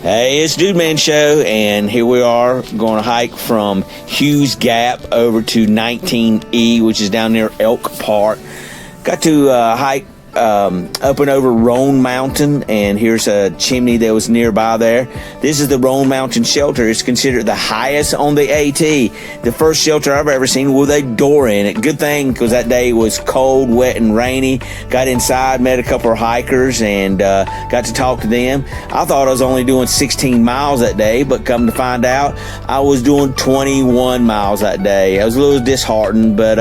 Hey, it's DudeMan Show, and here we are going to hike from Hughes Gap over to 19E, which is down near Elk Park. Got to hike up and over Roan Mountain, and here's a chimney that was nearby there. This is the Roan Mountain shelter. It's considered the highest on the AT. The first shelter I've ever seen with a door in it. Good thing, because that day was cold, wet, and rainy. Got inside, met a couple of hikers, and got to talk to them. I thought I was only doing 16 miles that day, but come to find out, I was doing 21 miles that day. I was a little disheartened, but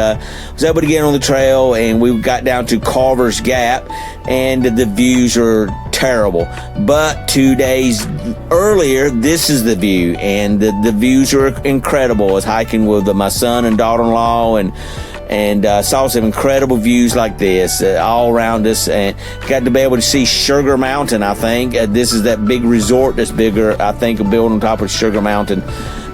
was able to get on the trail, and we got down to Carver's Gap, and the views are terrible. But 2 days earlier, this is the view, and the views are incredible. I was hiking with my son and daughter-in-law, and saw some incredible views like this all around us, and got to be able to see Sugar Mountain. I think this is that big resort that's bigger, I think, built on top of Sugar Mountain.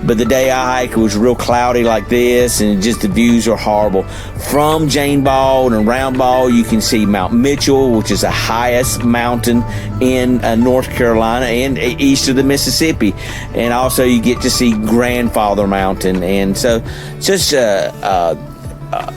But the day I hiked, it was real cloudy like this, and just the views are horrible. From Jane Ball and Round Ball, you can see Mount Mitchell, which is the highest mountain in North Carolina and east of the Mississippi. And also you get to see Grandfather Mountain. And so just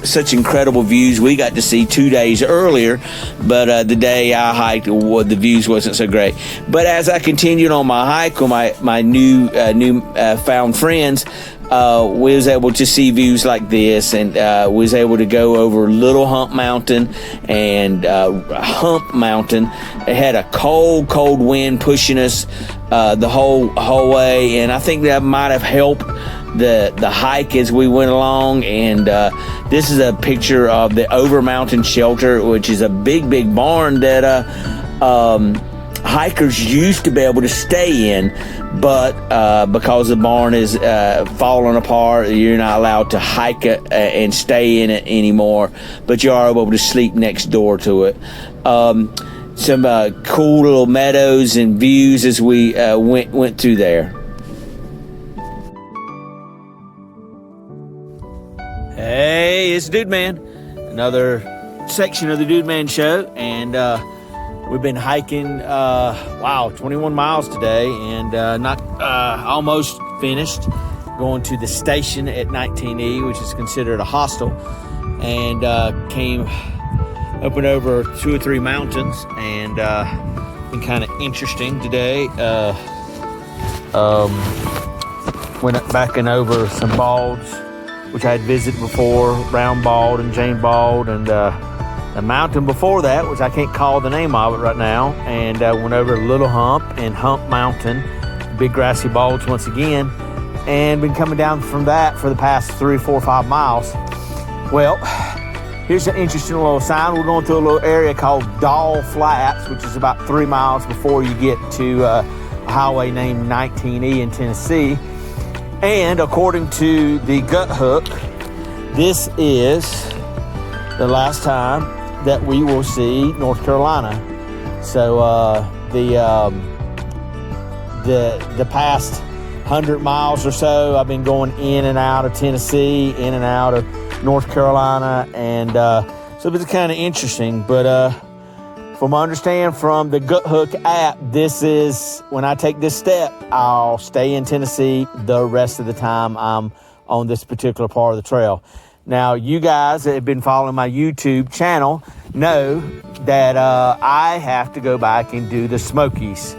such incredible views we got to see 2 days earlier, but the day I hiked, the views wasn't so great. But as I continued on my hike with my new found friends, we was able to see views like this, and was able to go over Little Hump Mountain and Hump Mountain. It had a cold wind pushing us the whole way, and I think that might have helped the hike as we went along. And this is a picture of the Over Mountain Shelter, which is a big barn that hikers used to be able to stay in, but because the barn is falling apart, you're not allowed to hike it and stay in it anymore, but you are able to sleep next door to it. Some cool little meadows and views as we went through there. Hey, it's DudeMan. Another section of the DudeMan Show, and we've been hiking 21 miles today, and almost finished. Going to the station at 19E, which is considered a hostel, and came up and over 2 or 3 mountains, and been kind of interesting today. Went back and over some balds, which I had visited before, Round Bald and Jane Bald, and the mountain before that, which I can't call the name of it right now, and went over Little Hump and Hump Mountain, big grassy balds once again, and been coming down from that for the past 3, 4, 5 miles. Well, here's an interesting little sign. We're going through a little area called Dole Flats, which is about 3 miles before you get to a highway named 19E in Tennessee. And according to the gut hook, this is the last time that we will see North Carolina. So the past 100 miles or so, I've been going in and out of Tennessee, in and out of North Carolina, and so it's kind of interesting. But from what I understand from the Gut Hook app, this is, when I take this step, I'll stay in Tennessee the rest of the time I'm on this particular part of the trail. Now, you guys that have been following my YouTube channel know that I have to go back and do the Smokies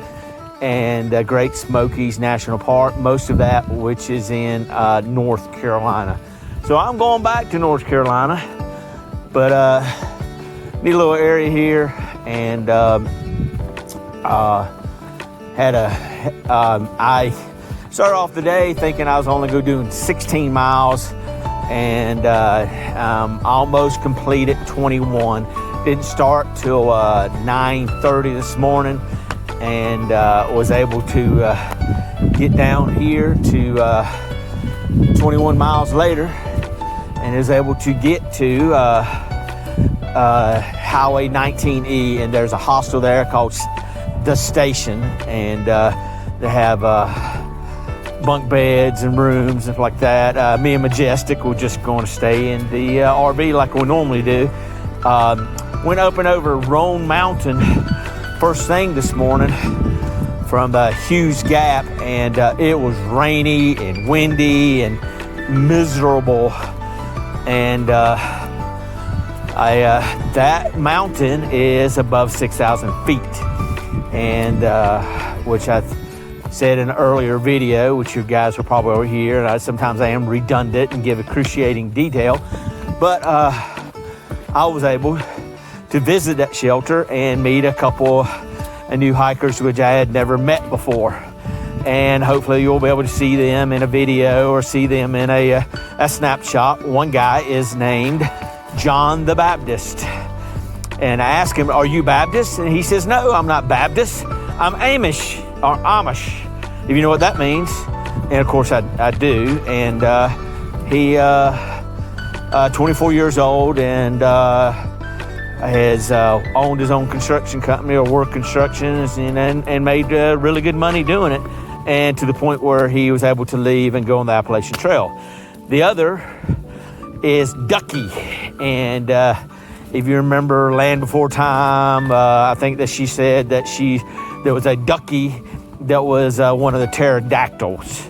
and Great Smokies National Park, most of that which is in North Carolina. So I'm going back to North Carolina, but neat little area here. And I started off the day thinking I was only going to do 16 miles, and almost completed 21. Didn't start till 9:30 this morning, and was able to get down here to 21 miles later, and is able to get to Highway 19E, and there's a hostel there called The Station, and they have bunk beds and rooms and like that. Me and Majestic were just going to stay in the RV like we normally do. Went up and over Roan Mountain first thing this morning from Hughes Gap, and it was rainy and windy and miserable. And that mountain is above 6,000 feet, and which I said in an earlier video, which you guys will probably over here. And sometimes I am redundant and give excruciating detail, but I was able to visit that shelter and meet a couple of new hikers which I had never met before. And hopefully you'll be able to see them in a video or see them in a snapshot. One guy is named John the Baptist. And I asked him, "Are you Baptist?" And he says, "No, I'm not Baptist. I'm Amish, or Amish, if you know what that means." And of course I do. And he 24 years old, and has owned his own construction company or work constructions, and made really good money doing it, and to the point where he was able to leave and go on the Appalachian Trail. The other is Ducky, and if you remember Land Before Time, I think that she said that there was a Ducky that was one of the pterodactyls.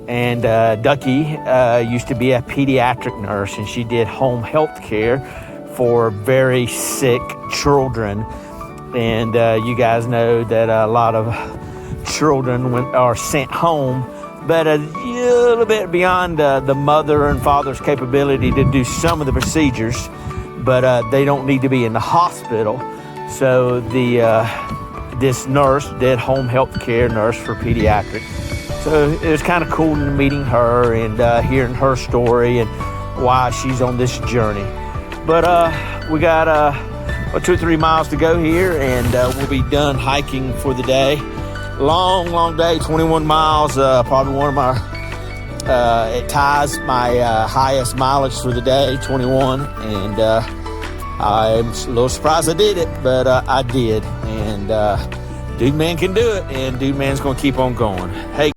And Ducky used to be a pediatric nurse, and she did home health care for very sick children. And you guys know that a lot of children are sent home, but a little bit beyond the mother and father's capability to do some of the procedures, but they don't need to be in the hospital. So this nurse did home health care, nurse for pediatric. So it was kind of cool meeting her and hearing her story and why she's on this journey. But we got 2 or 3 miles to go here, and we'll be done hiking for the day. Long day, 21 miles, probably one of my, it ties my highest mileage for the day, 21. And I'm a little surprised I did it, but I did. And DudeMan can do it, and DudeMan's going to keep on going. Hey.